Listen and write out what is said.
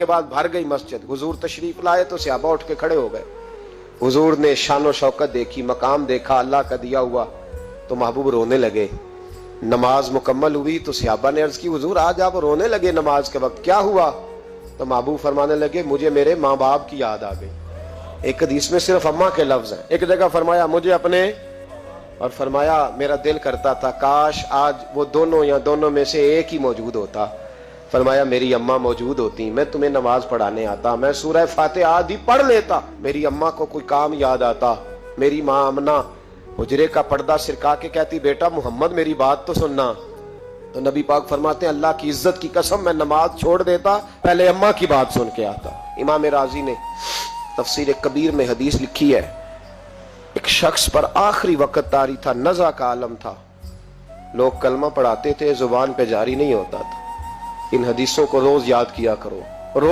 کے بعد بھر گئی مسجد. حضور تشریف لائے تو صحابہ اٹھ کے کھڑے ہو گئے. حضور نے شان و شوکت دیکھی, مقام دیکھا اللہ کا دیا ہوا, تو محبوب رونے لگے. نماز مکمل ہوئی تو صحابہ نے عرض کی حضور آج آپ رونے لگے نماز کے وقت, کیا ہوا؟ تو محبوب فرمانے لگے مجھے میرے ماں باپ کی یاد آ گئی. ایک حدیث میں صرف اماں کے لفظ ہیں, ایک جگہ فرمایا مجھے اپنے, اور فرمایا میرا دل کرتا تھا کاش آج وہ دونوں یا دونوں میں سے ایک ہی موجود ہوتا. فرمایا میری اماں موجود ہوتی, میں تمہیں نماز پڑھانے آتا, میں سورہ فاتحہ آدھی پڑھ لیتا, میری اماں کو کوئی کام یاد آتا. میری ماں آمنہ حجرے کا پردہ سرکا کے کہتی بیٹا محمد میری بات تو سننا. تو نبی پاک فرماتے ہیں اللہ کی عزت کی قسم میں نماز چھوڑ دیتا, پہلے اماں کی بات سن کے آتا. امام رازی نے تفسیر کبیر میں حدیث لکھی ہے, ایک شخص پر آخری وقت طاری تھا, نزع کا عالم تھا, لوگ کلمہ پڑھاتے تھے زبان پہ جاری نہیں ہوتا تھا. ان حدیثوں کو روز یاد کیا کرو. روز